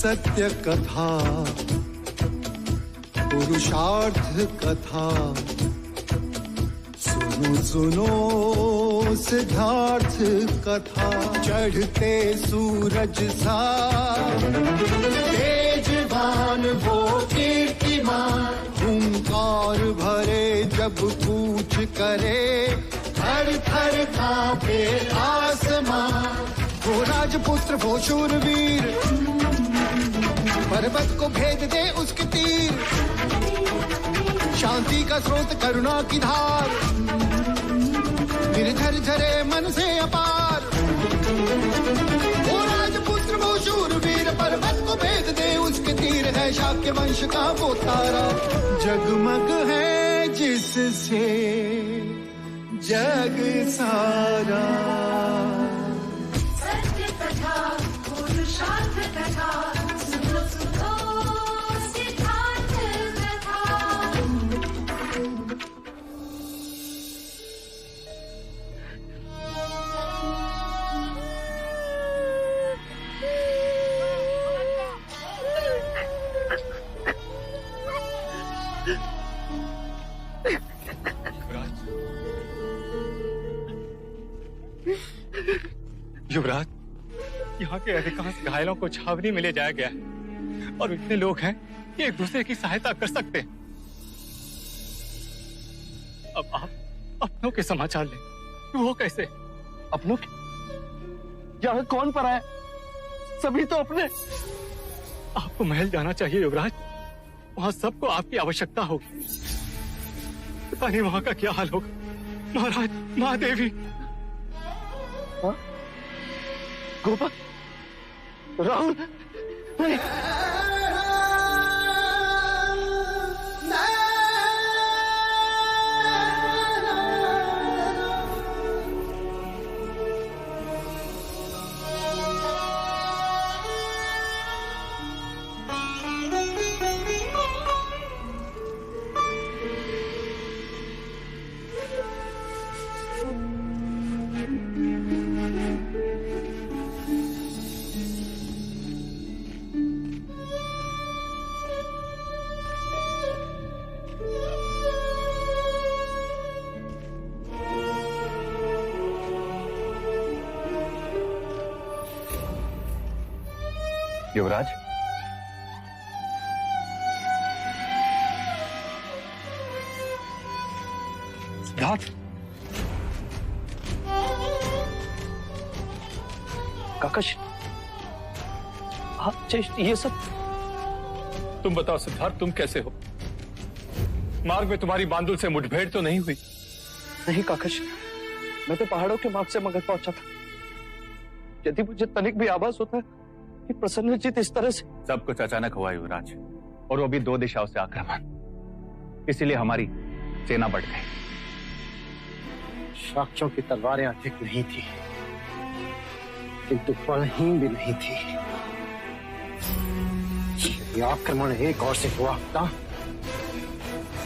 सत्य कथा, पुरुषार्थ कथा, सुनो सुनो सिद्धार्थ कथा। चढ़ते सूरज सा तेजवान वो कीर्तिमान, हुंकार भरे जब कूच करे, थर थर कांपे आसमान। वो राजपुत्र वो शूरवीर, पर्वत को भेद दे उसके तीर, शांति का स्रोत करुणा की धार, निर्झर झरे मन से अपार। वो राजपुत्र वो शूरवीर, पर्वत को भेद दे उसके तीर, है शाक्य वंश का वो तारा, जगमग है जिससे जग सारा। सत्य कथा, पुरुषार्थ कथा, सुनो सुनो सिद्धार्थ कथा। युवराज, यहाँ के अधिकांश घायलों को छावनी में ले जाया गया है और इतने लोग हैं कि एक दूसरे की सहायता कर सकते हैं। अब आप अपनों के समाचार लें। वो कैसे? अपनों के? यहाँ कौन पड़ा है? सभी तो अपने। आपको महल जाना चाहिए युवराज, वहां सबको आपकी आवश्यकता होगी। पता नहीं वहां का क्या हाल होगा। महाराज, महादेवी, गोपाल, राहुल, नहीं। युवराज, सिद्धार्थ, काकश, आप ये सब? तुम बताओ सिद्धार्थ, तुम कैसे हो? मार्ग में तुम्हारी बांदुल से मुठभेड़ तो नहीं हुई? नहीं काकश, मैं तो पहाड़ों के मार्ग से मगध पहुंचा था। यदि मुझे तनिक भी आभास होता है कि प्रसन्नजीत इस तरह से। सब कुछ अचानक हुआ युवराज, और वो भी 2 दिशाओं से आक्रमण, इसीलिए हमारी सेना बढ़ गई। शाक्यों की तलवारें अधिक नहीं थी, किंतु बलहीन भी नहीं थी। यदि आक्रमण एक और से हुआ था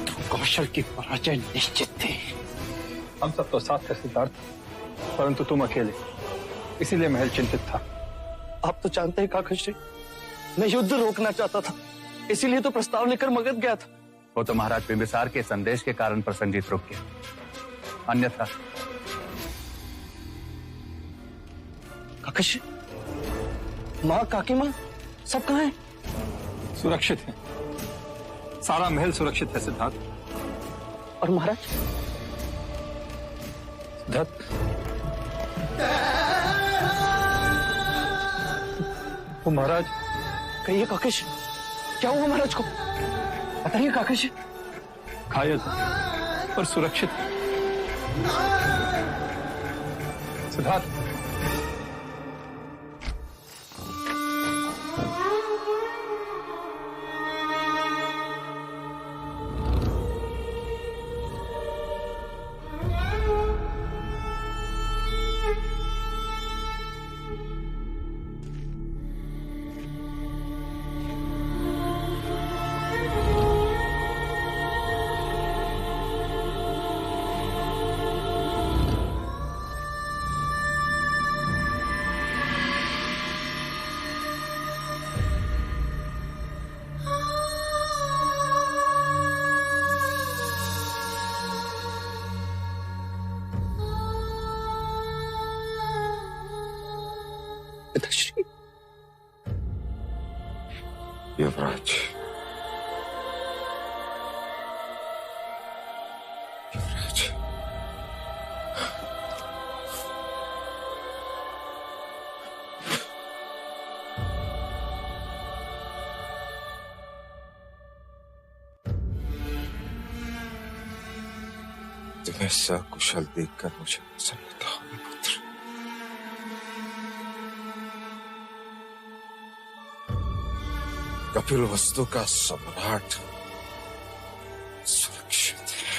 तो कौशल की पराजय निश्चित थी। हम सब तो साथ थे सिद्धार्थ, परंतु तुम अकेले, इसीलिए महल चिंतित था। आप तो जानते हैं काकश, मैं युद्ध रोकना चाहता था, इसीलिए तो प्रस्ताव लेकर मगध गया था। वो तो महाराज बिंबिसार के संदेश के कारण प्रसन्नजीत रुक गया, अन्यथा। काकश, माँ, काकी माँ, सब कहाँ हैं? सुरक्षित है, सारा महल सुरक्षित है सिद्धार्थ। और महाराज? सिद्धार्थ, वो महाराज। कहिए काकश, क्या हुआ महाराज को? बताइए काकश। घायल पर सुरक्षित सिद्धार्थ। पिताश्री। युवराज, युवराज, तुम्हें सकुशल देखकर मुझे प्रसन्नता हुई पुत्र। कपिल वस्तु का सम्राट सुरक्षित है।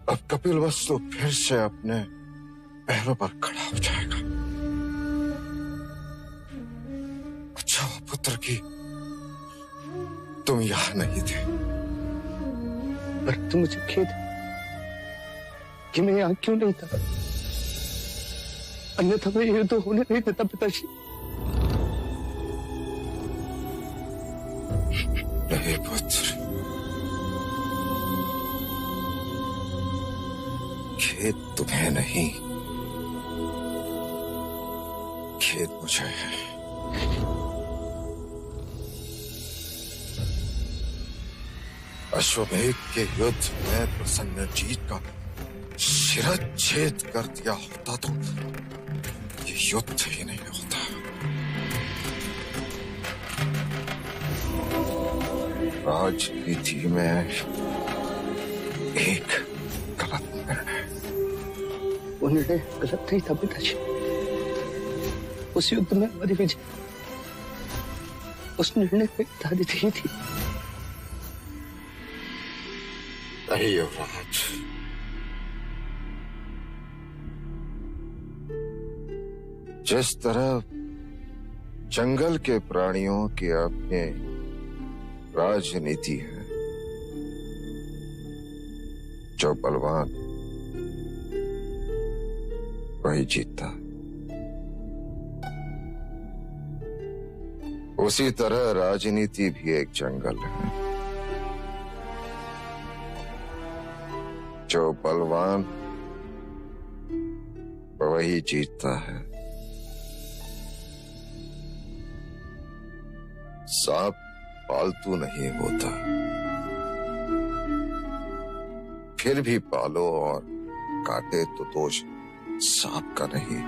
अब कपिल वस्तु फिर से अपने पैरों पर खड़ा हो जाएगा। अच्छा हुआ पुत्र की तुम यहां नहीं थे। पर तो मुझे खेद है कि मैं यहां क्यों नहीं था, अन्यथा मैं युद्ध होने नहीं देता पिताश्री। नहीं पुत्र, खेद तुम्हें नहीं, खेद मुझे है। अश्वमेध के युद्ध में प्रसन्नजीत का शिरच्छेद कर दिया होता तो ये युद्ध ही नहीं होता। राजनीति में एक गलत निर्णय। वो निर्णय गलत नहीं था पिताजी। उस युद्ध में हमारी विजय उस निर्णय पे आधारित ही थी। नहीं युवराज, जिस तरह जंगल के प्राणियों की अपनी राजनीति है, जो बलवान वही जीतता, उसी तरह राजनीति भी एक जंगल है। जो बलवान वही जीतता है। सांप पालतू नहीं होता, फिर भी पालो और काटे तो दोष सांप का नहीं,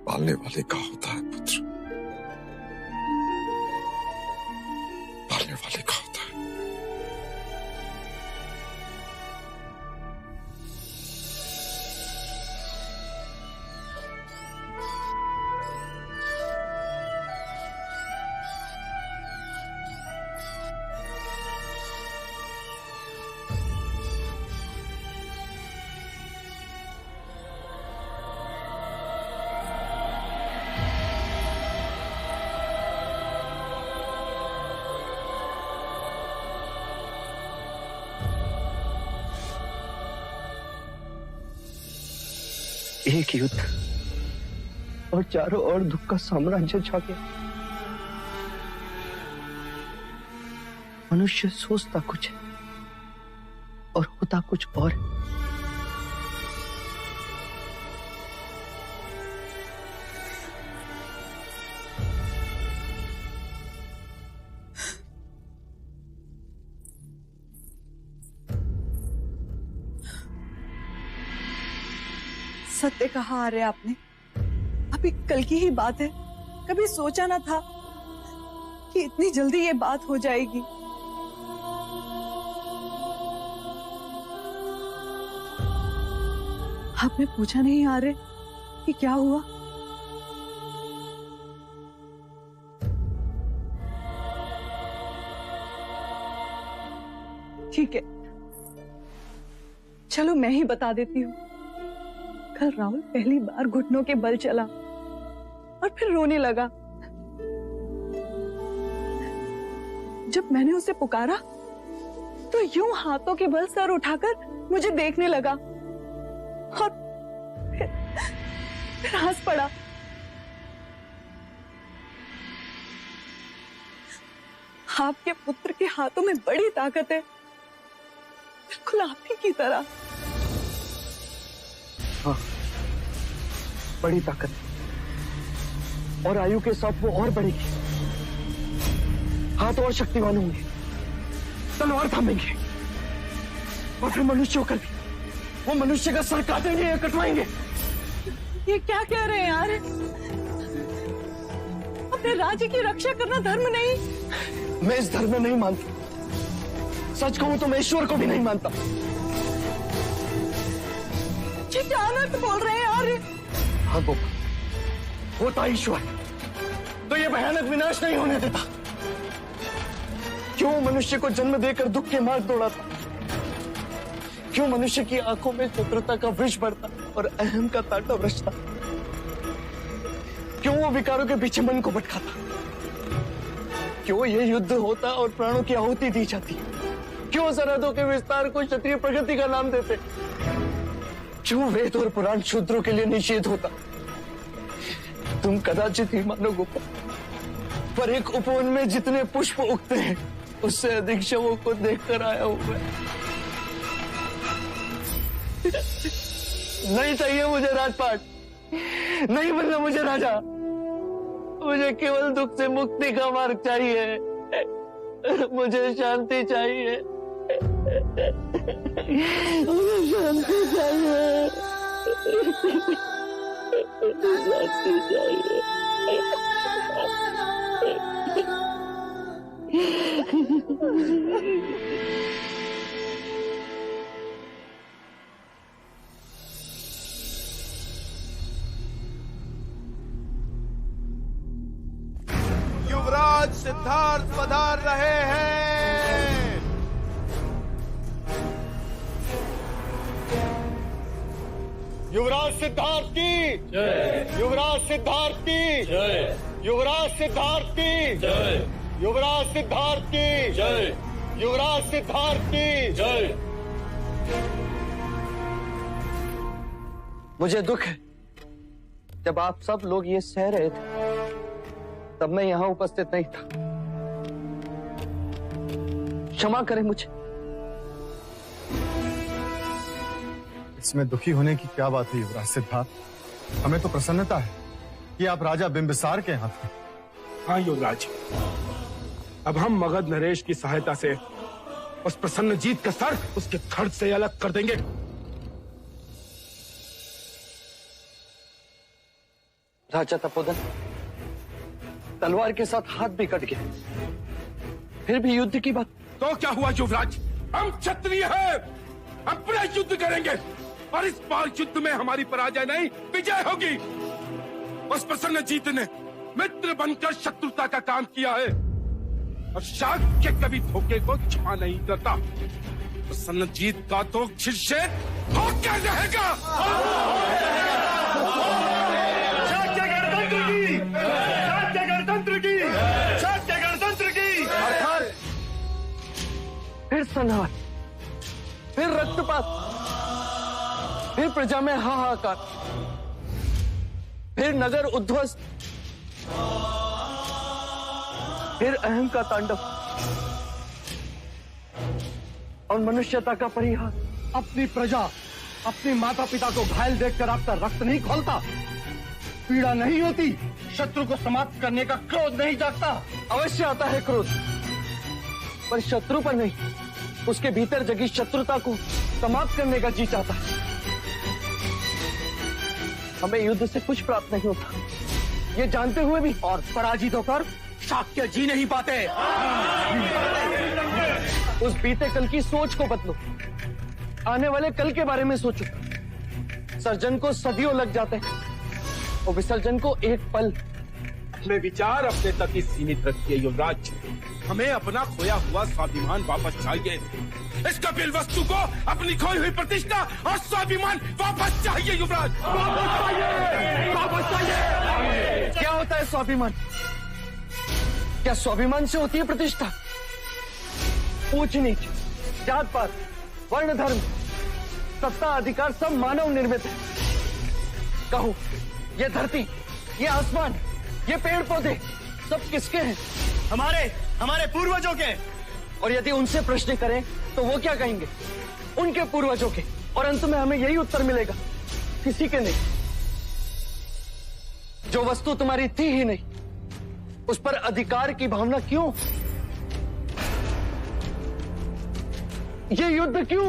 पालने वाले का होता है पुत्र, पालने वाले का होता है। एक युद्ध और चारों ओर दुख का साम्राज्य छा गया। मनुष्य सोचता कुछ है और होता कुछ और है। सत्य कहा आर्य आपने, अभी कल की ही बात है। कभी सोचा ना था कि इतनी जल्दी ये बात हो जाएगी। आपने पूछा नहीं आर्य कि क्या हुआ? ठीक है, चलो मैं ही बता देती हूँ। कल राहुल पहली बार घुटनों के बल चला और फिर रोने लगा। जब मैंने उसे पुकारा तो यूं हाथों के बल सर उठाकर मुझे देखने लगा और फिर हंस पड़ा। आपके पुत्र के हाथों में बड़ी ताकत है, बिल्कुल आप ही की तरह। हाँ, बड़ी ताकत है। और आयु के साथ वो और बढ़ेगी। हाथ और शक्तिवान होंगे, तलवार थामेंगे, और फिर मनुष्य होकर भी वो मनुष्य का सर काटेंगे या कटवाएंगे। ये क्या कह रहे हैं यार? अपने राज्य की रक्षा करना धर्म नहीं? मैं इस धर्म में नहीं मानता। सच कहूं तो मैं ईश्वर को भी नहीं मानता। ये क्या अनर्थ बोल रहे हैं यार? हाँ गोपा, होता ईश्वर तो ये भयानक विनाश नहीं होने देता। क्यों मनुष्य को जन्म देकर दुख के मार्ग दौड़ाता? क्यों मनुष्य की आंखों में चतुरता का विष बढ़ता और अहम का तांडव रचता? क्यों वो विकारों के पीछे मन को भटकाता? क्यों ये युद्ध होता और प्राणों की आहुति दी जाती? क्यों सरहदों के विस्तार को क्षत्रिय प्रगति का नाम देते? क्यों वेद और पुराण शूद्रों के लिए निषेध होता? तुम कदाचित ही मानो गोपा, पर एक उपवन में जितने पुष्प उगते हैं उससे अधिक शवों को देखकर आया हूं मैं। नहीं चाहिए मुझे राजपाट, नहीं बनना मुझे राजा। मुझे केवल दुख से मुक्ति का मार्ग चाहिए। मुझे शांति चाहिए, मुझे शांति चाहिए, शांति चाहिए। युवराज सिद्धार्थ पधार रहे हैं। युवराज सिद्धार्थ की जय। युवराज सिद्धार्थ की जय। युवराज सिद्धार्थ की जय। युवराज सिद्धार्थ की जय। युवराज सिद्धार्थ की जय। मुझे दुख है, जब आप सब लोग ये सह रहे थे तब मैं यहां उपस्थित नहीं था। क्षमा करें मुझे। इसमें दुखी होने की क्या बात है युवराज सिद्धार्थ? हमें तो प्रसन्नता है कि आप राजा बिंबिसार के यहाँ थे। हाँ युवराज, अब हम मगध नरेश की सहायता से उस प्रसन्न जीत का सर उसके धड़ से अलग कर देंगे। राजा तपोधन, तलवार के साथ हाथ भी कट गए, फिर भी युद्ध की बात। तो क्या हुआ युवराज, हम क्षत्रिय हैं, हम पूरा युद्ध करेंगे और इस बार युद्ध में हमारी पराजय नहीं विजय होगी। उस प्रसन्न जीत ने मित्र बनकर शत्रुता का काम किया है और शाक्य कभी धोखे को क्षमा नहीं करता। प्रसन्न जीत का तो शिष्य होकर रहेगा। शाक्य गणतंत्र की, शाक्य गणतंत्र की, शाक्य गणतंत्र की। अर्थात फिर संहार, फिर रक्तपात, फिर प्रजा में हाहाकार, फिर नगर उद्ध्वस्त, फिर अहम का तांडव और मनुष्यता का परिहार। अपनी प्रजा, अपने माता पिता को घायल देखकर आपका रक्त नहीं खौलता, पीड़ा नहीं होती, शत्रु को समाप्त करने का क्रोध नहीं जागता। अवश्य आता है क्रोध, पर शत्रु पर नहीं, उसके भीतर जगी शत्रुता को समाप्त करने का जी चाहता है। हमें युद्ध से कुछ प्राप्त नहीं होता, ये जानते हुए भी, और पराजित होकर शाक्य जी नहीं पाते। उस बीते कल की सोच को बदलो, आने वाले कल के बारे में सोचो। सर्जन को सदियों लग जाते हैं और विसर्जन को एक पल। अपने विचार अपने तक ही सीमित रखिए युवराज, हमें अपना खोया हुआ स्वाभिमान वापस चाहिए। इस कपिल वस्तु को अपनी खोई हुई प्रतिष्ठा और स्वाभिमान वापस चाहिए युवराज, वापस चाहिए, वापस चाहिए। क्या होता है स्वाभिमान? क्या स्वाभिमान से होती है प्रतिष्ठा? ऊंच नीच, जात पात, वर्ण धर्म, सत्ता अधिकार सब मानव निर्मित है। कहो, ये धरती, ये आसमान, ये पेड़ पौधे सब किसके हैं? हमारे पूर्वजों के। और यदि उनसे प्रश्न करें तो वो क्या कहेंगे? उनके पूर्वजों के। और अंत में हमें यही उत्तर मिलेगा किसी के नहीं। जो वस्तु तुम्हारी थी ही नहीं, उस पर अधिकार की भावना क्यों? ये युद्ध क्यों?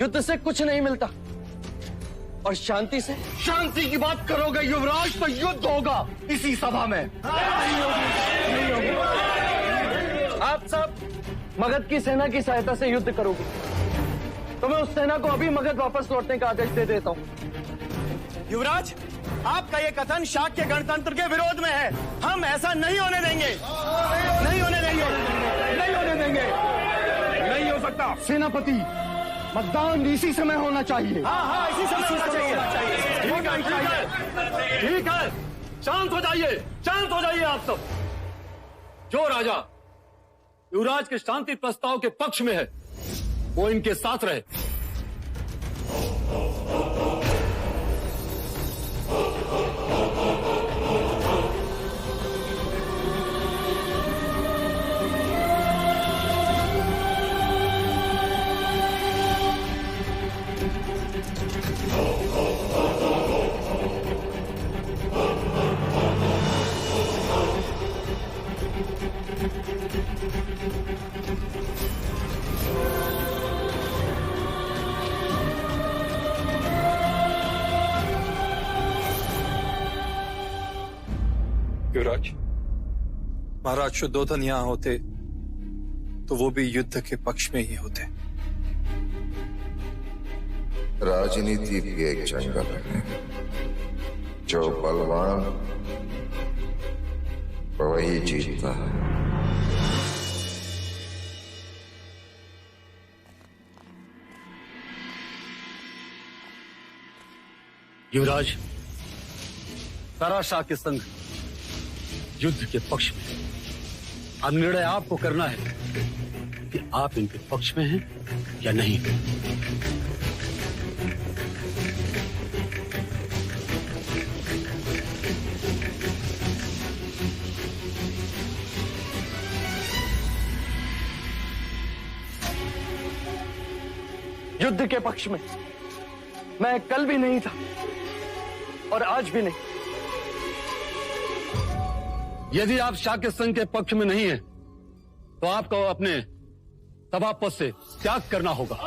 युद्ध से कुछ नहीं मिलता, और शांति से? शांति की बात करोगे युवराज तो युद्ध होगा इसी सभा में। नहीं होगी। आप सब मगध की सेना की सहायता से युद्ध करोगे, तो मैं उस सेना को अभी मगध वापस लौटने का आदेश दे देता हूं। युवराज, आपका ये कथन शाक्य गणतंत्र के विरोध में है। हम ऐसा नहीं होने देंगे। नहीं होने देंगे। नहीं होने देंगे। नहीं हो सकता। सेनापति, मतदान इसी समय होना चाहिए। हाँ, इसी समय होना चाहिए। ठीक है, शांत हो जाइए, शांत हो जाइए आप सब। जो राजा युवराज के शांति प्रस्ताव के पक्ष में है, वो इनके साथ रहे। युवराज, महाराज शुद्धोधन यहाँ होते तो वो भी युद्ध के पक्ष में ही होते। राजनीति भी एक जंगल है, जो बलवान वही जीतता है। युवराज, सारा शाक्य संघ युद्ध के पक्ष में है। अब निर्णय आपको करना है कि आप इनके पक्ष में हैं या नहीं। युद्ध के पक्ष में मैं कल भी नहीं था और आज भी नहीं। यदि आप शाक्य संघ के पक्ष में नहीं हैं, तो आपको अपने सभापद से त्याग करना होगा।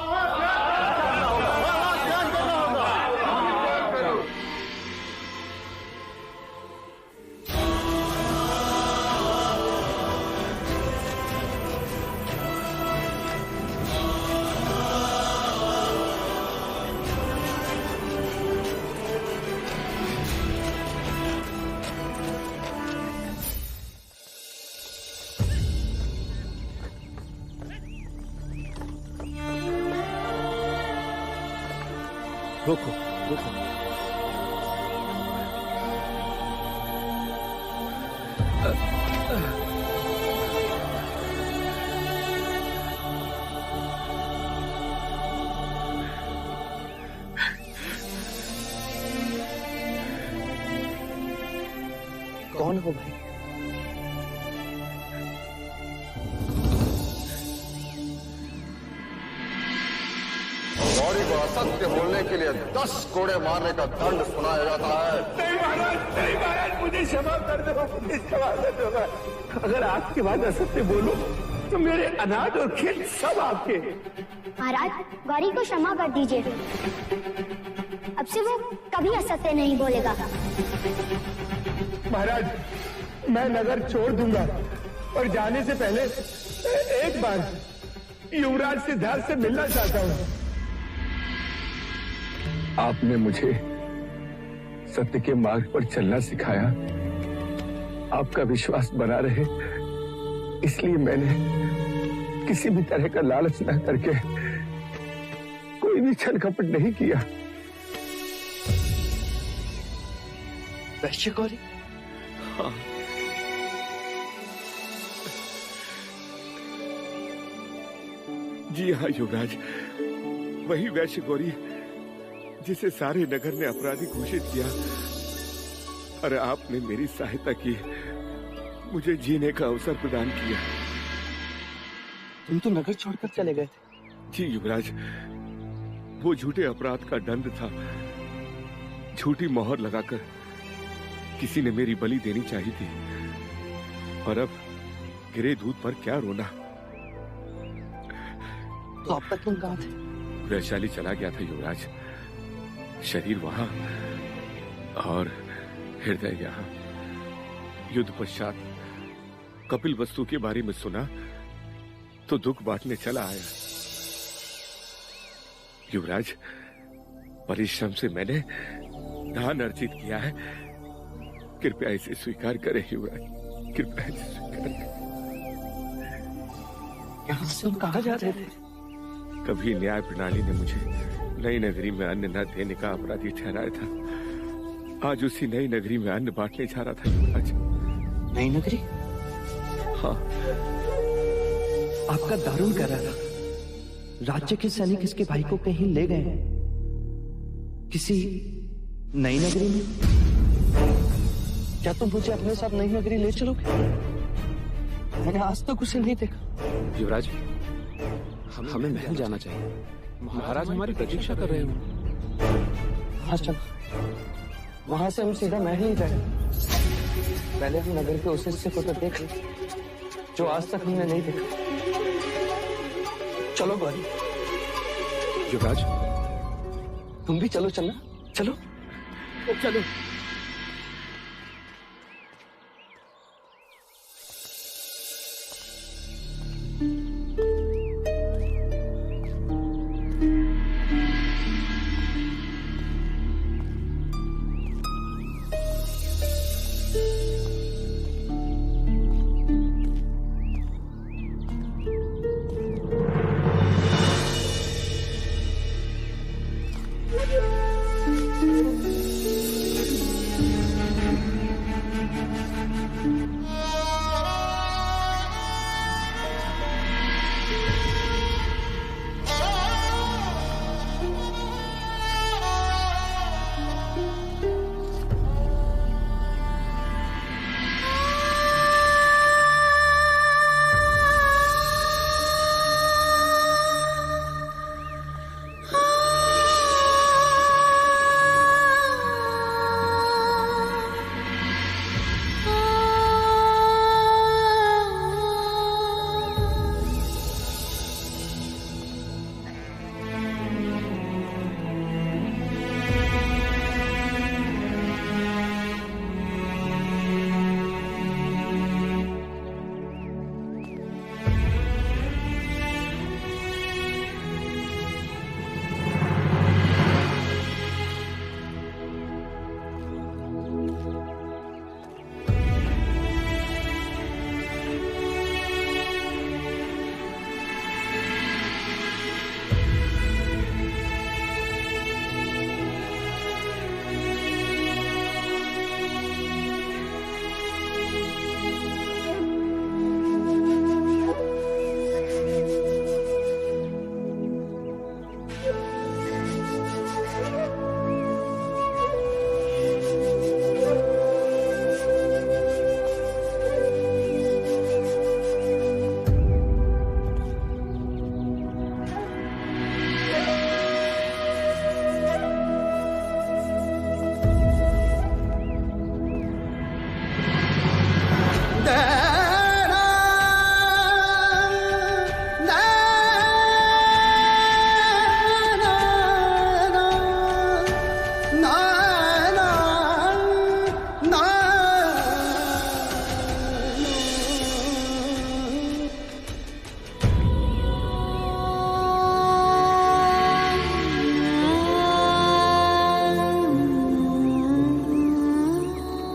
रोको, रोको। कौन हो भाई? गौरी को असत्य बोलने के लिए 10 कोड़े मारने का दंड सुनाया जाता है। नहीं महाराज, मुझे क्षमा कर दो, मुझे क्षमा कर दो। अगर आपके बाद असत्य बोलो तो मेरे अनाज और खेत सब आपके। महाराज, गौरी को क्षमा कर दीजिए। अब से वो कभी असत्य नहीं बोलेगा। महाराज, मैं नगर छोड़ दूंगा और जाने से पहले एक बार युवराज सिद्धार्थ से मिलना चाहता हूँ। आपने मुझे सत्य के मार्ग पर चलना सिखाया। आपका विश्वास बना रहे, इसलिए मैंने किसी भी तरह का लालच न करके कोई भी छल कपट नहीं किया। वैश्य गौरी? हाँ। जी हाँ युवराज, वही वैश्य गौरी जिसे सारे नगर ने अपराधी घोषित किया, और आपने मेरी सहायता की, मुझे जीने का अवसर प्रदान किया। तुम तो नगर छोड़कर चले गए थे। जी युवराज, वो झूठे अपराध का दंड था। झूठी मोहर लगाकर किसी ने मेरी बलि देनी चाहिए थी, और अब गिरे दूध पर क्या रोना। तो अब तक तुम कहाँ थे? वैशाली चला गया था युवराज, शरीर वहां और हृदय यहाँ। युद्ध पश्चात कपिल वस्तु के बारे में सुना तो दुख बांटने चला आया। युवराज, परिश्रम से मैंने दान अर्जित किया है, कृपया इसे स्वीकार करें युवराज, कृपया इसे स्वीकार करें। यहाँ से हम कहाँ जा रहे थे? कभी न्याय प्रणाली ने मुझे नई नगरी में अन्न न देने का अपराधी ठहराया था। आज उसी नई नगरी में अन्न बांटने जा रहा था युवराज। नई नगरी? हाँ। आपका दारुण कह रहा था, राज्य के सैनिक इसके भाई को कहीं ले गए हैं, किसी नई नगरी में। क्या तुम मुझे अपने साथ नई नगरी ले चलोगे? मैंने आज तक उसे नहीं देखा। युवराज, हमें महल जाना चाहिए। महाराज हमारी प्रतीक्षा कर रहे हैं। हाँ चलो, वहां से हम सीधा महल ही गए। पहले हम नगर के उस हिस्से को तो देख लें जो आज तक हमने नहीं देखा। चलो गौरी। युवराज, तुम भी चलो। चलना चलो चलो।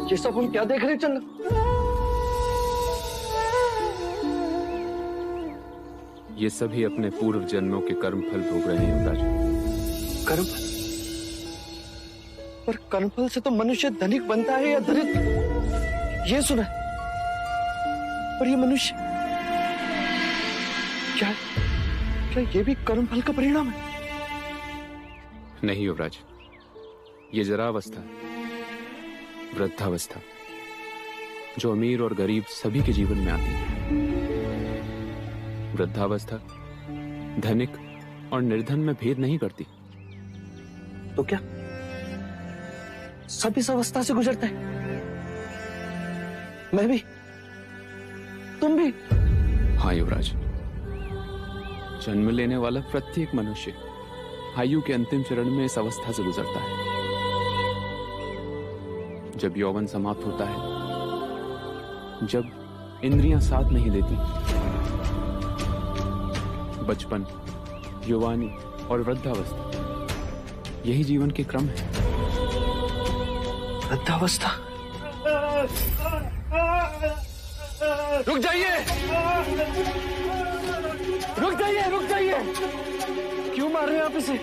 ये सब हम क्या देख रहे चंदा? ये सभी अपने पूर्व जन्मों के कर्म फल भोग रहे हैं युवराज। कर्मफल? पर कर्मफल से तो मनुष्य धनिक बनता है या दरिद्र, ये सुना है। पर ये मनुष्य क्या ये भी कर्मफल का परिणाम है? नहीं युवराज, ये जरावस्था, वृद्धावस्था, जो अमीर और गरीब सभी के जीवन में आती है। वृद्धावस्था धनिक और निर्धन में भेद नहीं करती। तो क्या सब इस अवस्था से गुजरता है? मैं भी, तुम भी? हाँ युवराज, जन्म लेने वाला प्रत्येक मनुष्य आयु के अंतिम चरण में इस अवस्था से गुजरता है। जब यौवन समाप्त होता है, जब इंद्रियां साथ नहीं देती, बचपन, युवानी और वृद्धावस्था, यही जीवन के क्रम है। वृद्धावस्था? रुक जाइए, रुक जाइए, रुक जाइए! क्यों मार रहे हैं आप इसे?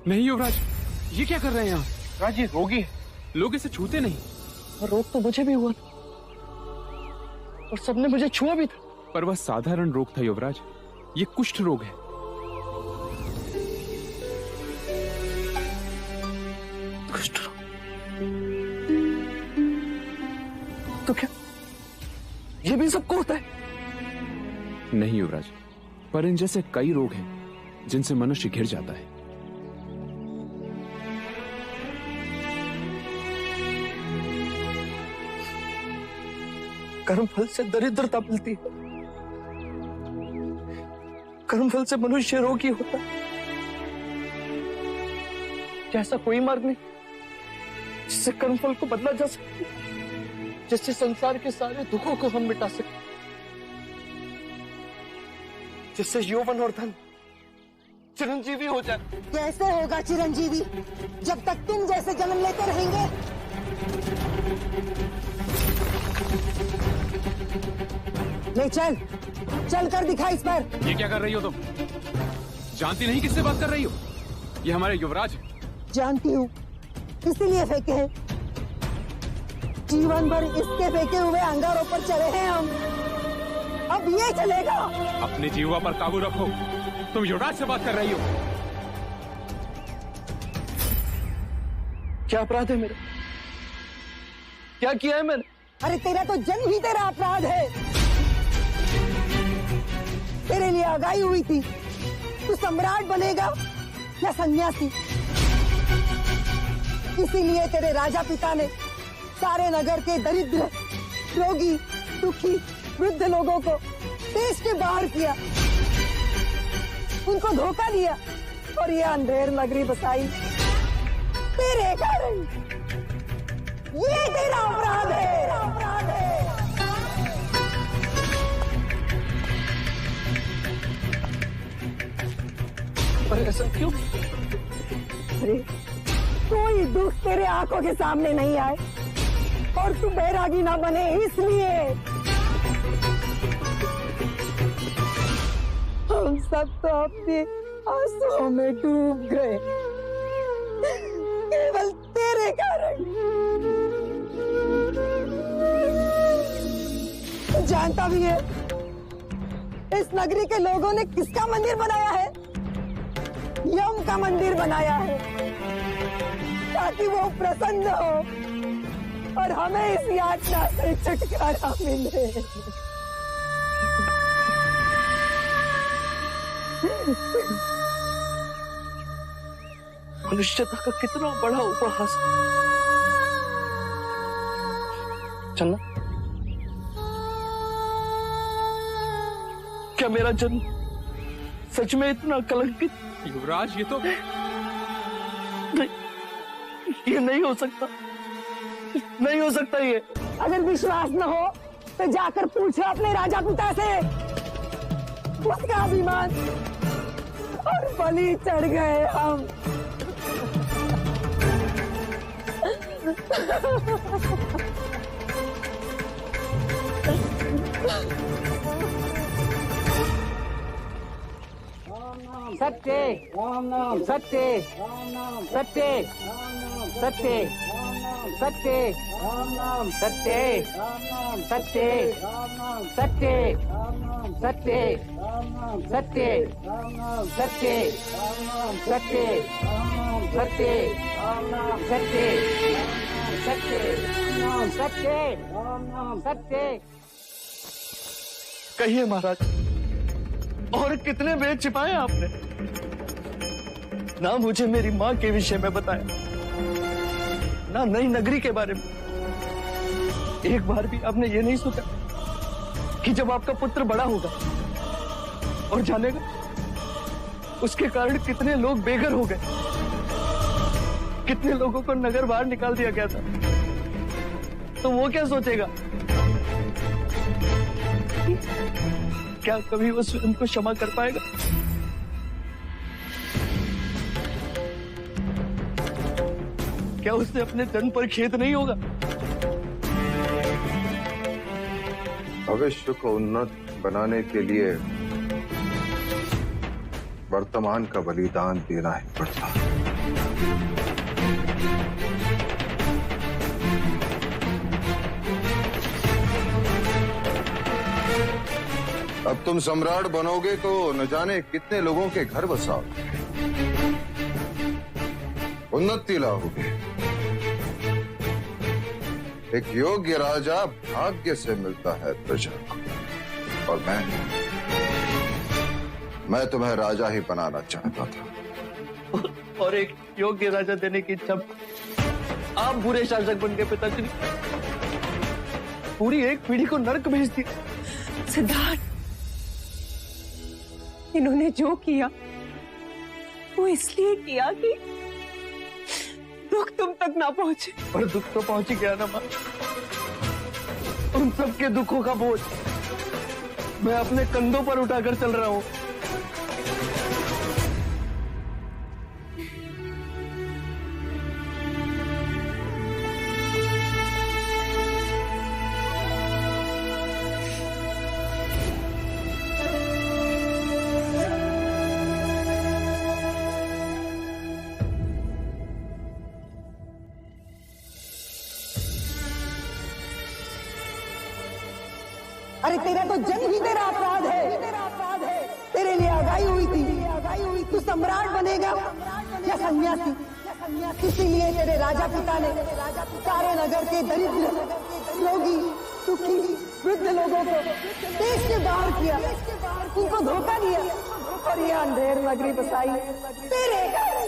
नहीं युवराज, ये क्या कर रहे हैं आप? राज, ये रोगी है। लोग इसे छूते नहीं। और रोग तो मुझे भी हुआ था, और सबने मुझे छुआ भी था। पर वह साधारण रोग था युवराज, ये कुष्ठ रोग है। कुष्ठ रोग? तो क्या ये भी सबको होता है? नहीं युवराज, पर इन जैसे कई रोग हैं जिनसे मनुष्य घिर जाता है। कर्मफल से दरिद्रता मिलती है, कर्मफल से मनुष्य रोगी होता है। क्या ऐसा कोई मार्ग नहीं जिससे कर्मफल को बदला जा सके, जिससे संसार के सारे दुखों को हम मिटा सके, जिससे यौवन और धन चिरंजीवी हो जाए? कैसे होगा चिरंजीवी जब तक तुम जैसे जन्म लेते रहेंगे? ले चल, चल कर दिखा इस पर। ये क्या कर रही हो तुम? जानती नहीं किससे बात कर रही हो? ये हमारे युवराज है। जानती हूँ, इसीलिए फेंके हैं। जीवन भर इसके फेंके हुए अंगारों पर चले हैं हम, अब ये चलेगा। अपने जीवा पर काबू रखो, तुम युवराज से बात कर रही हो। क्या अपराध है मेरा? क्या किया है मैंने? अरे तेरा तो जन्म ही तेरा अपराध है। तेरे लिए आगाही हुई थी, तू सम्राट बनेगा या सन्यासी। इसीलिए तेरे राजा पिता ने सारे नगर के दरिद्र, रोगी, दुखी, वृद्ध लोगों को देश के बाहर किया, उनको धोखा दिया और ये अंधेर नगरी बसाई तेरे कारण। ये तेरा अपराध है, अपराध है। पर ऐसा क्यों? अरे कोई दुख तेरे आंखों के सामने नहीं आए और तू बैरागी ना बने, इसलिए हम सब तो अपने आंसुओं में डूब गए, केवल तेरे कारण। तू जानता भी है इस नगरी के लोगों ने किसका मंदिर बनाया है? यम का मंदिर बनाया है, ताकि वो प्रसन्न हो और हमें इस यातना से छुटकारा मिले। मनुष्यता का कितना बड़ा उपहास। चलना, क्या मेरा जन्म सच में इतना कलंकित? युवराज, ये तो नहीं, ये नहीं हो सकता, नहीं हो सकता ये। अगर विश्वास न हो तो जाकर पूछो अपने राजा पिता से। उसका अभिमान और बलि चढ़ गए हम। सत्य, सत्य, सत्य, सत्य, सत्य, सत्य, सत्य, सत्य, सत्य, सत्य, सत्य, सत्य, सत्य, सत्य, सत्य, सत्य, सत्य। कहिए महाराज, और कितने वेद छिपाए आपने? ना मुझे मेरी माँ के विषय में बताया, ना नई नगरी के बारे में। एक बार भी आपने ये नहीं सोचा कि जब आपका पुत्र बड़ा होगा और जानेगा, उसके कारण कितने लोग बेघर हो गए, कितने लोगों को नगर बाहर निकाल दिया गया था, तो वो क्या सोचेगा? क्या कभी वो स्वयं को क्षमा कर पाएगा? क्या उसने अपने जन्म पर खेद नहीं होगा? भविष्य को उन्नत बनाने के लिए वर्तमान का बलिदान देना ही पड़ता। अब तुम सम्राट बनोगे तो न जाने कितने लोगों के घर बसाओगे, उन्नति लाओगे। एक योग्य राजा भाग्य से मिलता है प्रजा को, और मैं तुम्हें राजा ही बनाना चाहता था। और एक योग्य राजा देने की इच्छा आप बुरे शासक बन गए पिताजी। पूरी एक पीढ़ी को नर्क भेज दिया। सिद्धार्थ, इन्होंने जो किया वो इसलिए किया कि दुख तुम तक ना पहुंचे। पर दुख तो पहुंच ही गया ना मां। उन सबके दुखों का बोझ मैं अपने कंधों पर उठाकर चल रहा हूं। अरे तेरा तो जन्म ही तेरा अपराध है। तेरे लिए आगाही हुई थी, तू सम्राट बनेगा या सन्यासी। इसीलिए तेरे राजा पिता ने सारे नगर के दरिद्र, रोगी, दुखी, वृद्ध लोगों को देश के बाहर किया, उनको धोखा दिया और ये अंधेर नगरी बसाई तेरे कारण।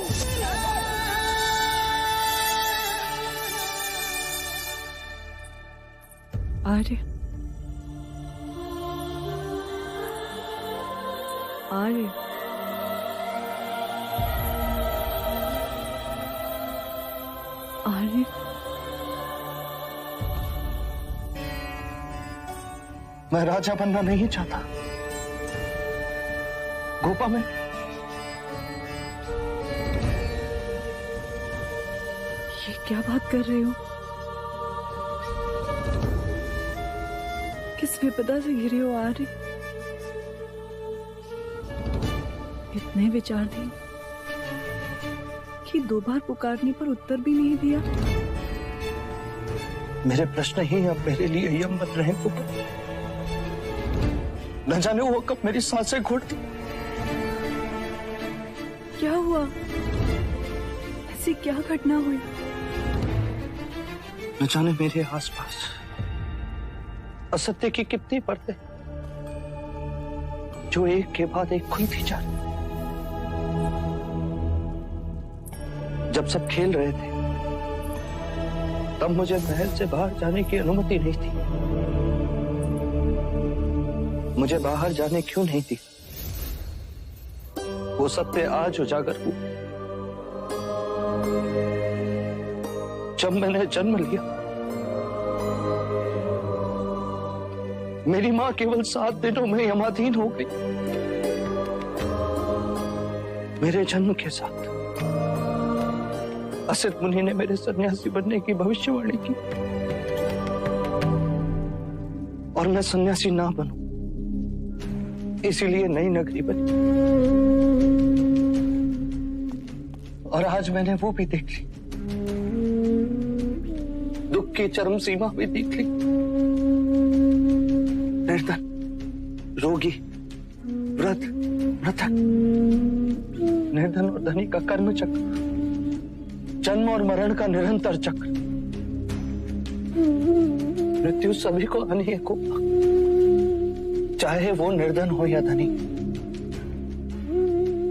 आर्य, आर्य, आर्य, मैं राजा बनना नहीं चाहता गोपा। मैं ये क्या बात कर रहे हो? किस विपदा से घिरे हो आर्य? इतने विचारधीन कि 2 बार पुकारने पर उत्तर भी नहीं दिया। मेरे प्रश्न ही अब मेरे लिए यम बन रहे हैं गोपा। न जाने वो कब मेरी सांसें घोटती। क्या हुआ? ऐसी क्या घटना हुई? न जाने मेरे आसपास असत्य की कितनी परतें जो एक के बाद एक खुलती जा रही। जब सब खेल रहे थे तब मुझे महल से बाहर जाने की अनुमति नहीं थी। मुझे बाहर जाने क्यों नहीं थी? वो सत्य आज उजागर हुआ जब मैंने जन्म लिया। मेरी मां केवल 7 दिनों में यमाधीन हो गई। मेरे जन्म के साथ असित मुनि ने मेरे सन्यासी बनने की भविष्यवाणी की, और मैं सन्यासी ना बनूं इसीलिए नई नगरी बनी। और आज मैंने वो भी देख ली, दुख की चरम सीमा भी देख ली। निर्धन, रोगी, वृद्ध, मृतक, निर्धन और धनी का कर्म चक्र, जन्म और मरण का निरंतर चक्र। मृत्यु सभी को आनी है गोपा, चाहे वो निर्धन हो या धनी,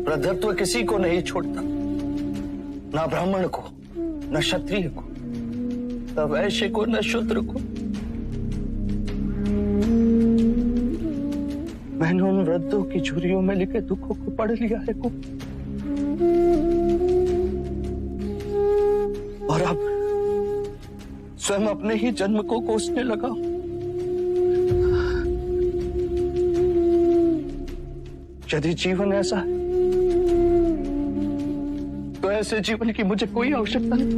वृद्धत्व किसी को नहीं छोड़ता, ना ब्राह्मण को, न क्षत्रिय को, न वैश्य को, न शूद्र को। मैंने उन वृद्धों की झुर्रियों में लिखे दुखों को पढ़ लिया है को, और अब स्वयं अपने ही जन्म को कोसने लगा। यदि जीवन ऐसा है तो ऐसे जीवन की मुझे कोई आवश्यकता नहीं।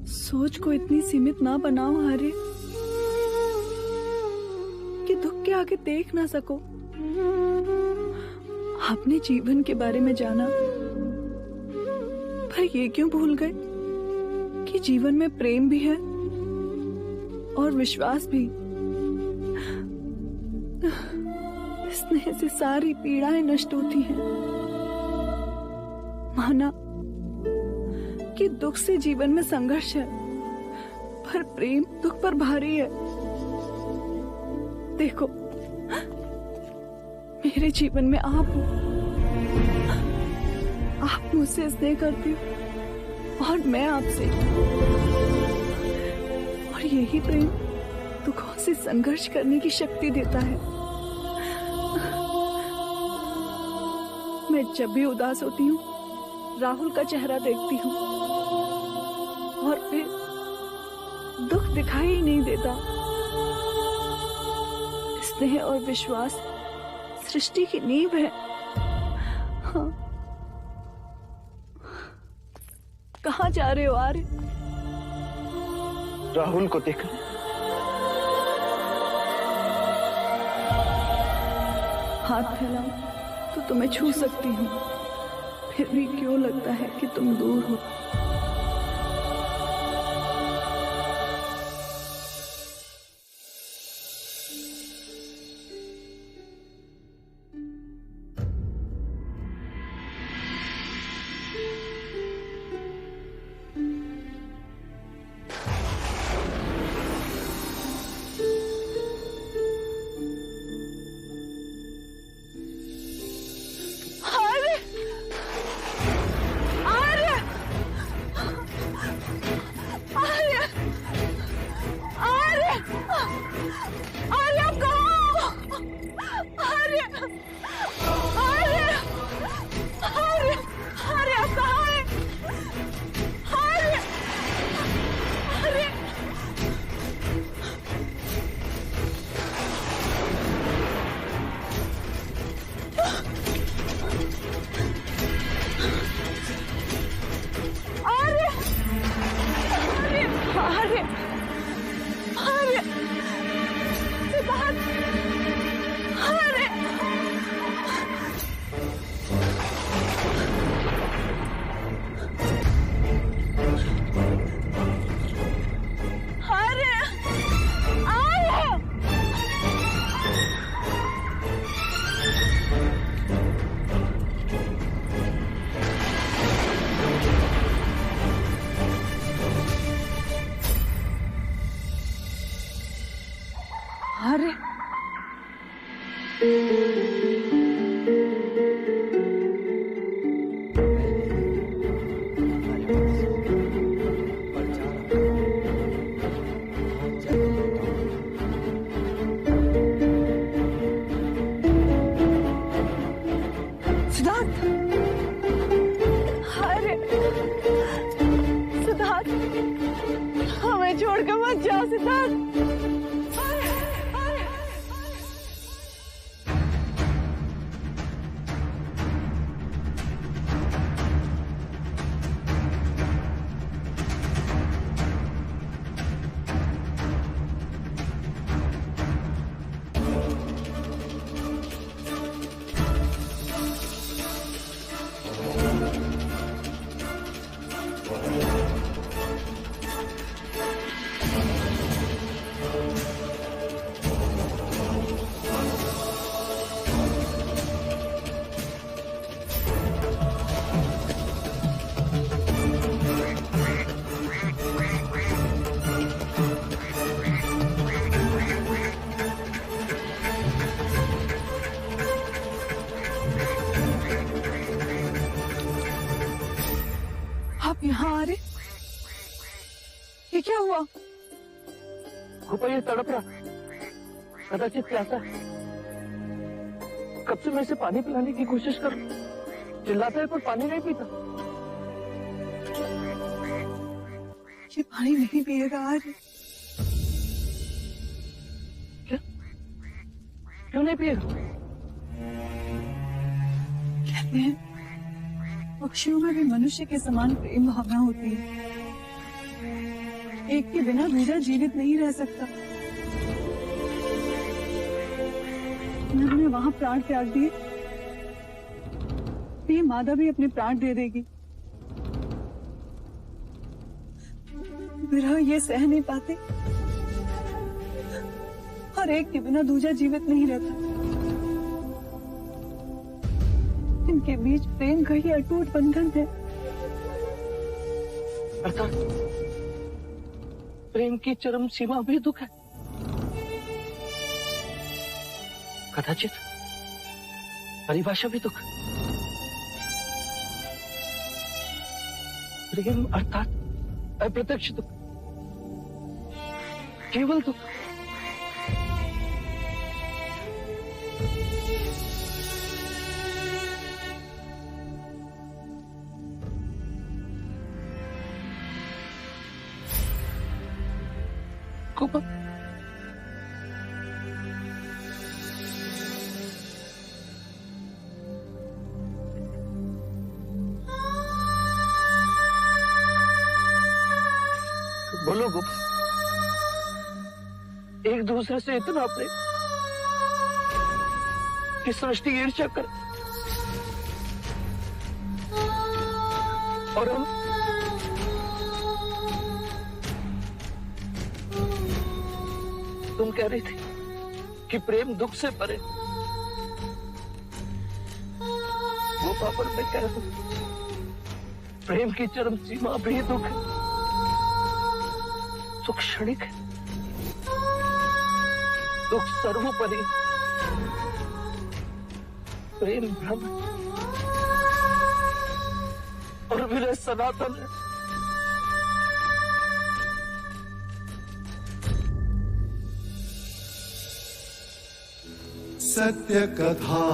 सोच को इतनी सीमित ना बनाओ आर्य कि दुख के आगे देख ना सको। आपने जीवन के बारे में जाना, पर ये क्यों भूल गए कि जीवन में प्रेम भी है और विश्वास भी। स्नेह से सारी पीड़ाएं नष्ट होती हैं। माना कि दुख से जीवन में संघर्ष है, पर प्रेम दुख पर भारी है। देखो, मेरे जीवन में आप हो, आप मुझसे स्नेह करती हो और मैं आपसे, और यही प्रेम दुखों से संघर्ष करने की शक्ति देता है। मैं जब भी उदास होती हूँ, राहुल का चेहरा देखती हूँ और फिर दुख दिखाई ही नहीं देता। स्नेह और विश्वास सृष्टि की नींव है। हाँ। कहाँ जा रहे हो आर्य? राहुल को देखा। हाथ फैलाओ तो तुम्हें छू सकती हूँ, फिर भी क्यों लगता है कि तुम दूर हो। ये क्या हुआ? गोपा ये तड़प रहा, कदाचित प्यासा है। कब से मैं इसे पानी पिलाने की कोशिश कर, चिल्लाता है पर पानी नहीं पीता। ये पानी नहीं पिएगा आज। क्यों नहीं पिएगा? कहते हैं पक्षियों में भी मनुष्य के समान प्रेम भावना होती है। एक के बिना दूसरा जीवित नहीं रह सकता। उन्होंने वहां प्राण त्याग दिए, ये मादा भी अपने प्राण दे देगी। विरह ये सह नहीं पाते और एक के बिना दूसरा जीवित नहीं रहता। इनके बीच प्रेम का ही अटूट बंधन है। अर्थात प्रेम की चरम सीमा भी दुख है, कदाचित परिभाषा भी दुख। प्रेम अर्थात अप्रत्यक्ष दुख, केवल दुख। गोपा, बोलो गोपा, एक दूसरे से इतना प्रेम कि सृष्टि ईर्ष्या कर, और हम तुम कह रही थी कि प्रेम दुख से परे। वो पापड़ में कह रहा हूं, प्रेम की चरम सीमा भी दुख है। सुख क्षणिक है, दुख सर्वोपरि, प्रेम भ्रम और विरह सनातन है। सत्य कथा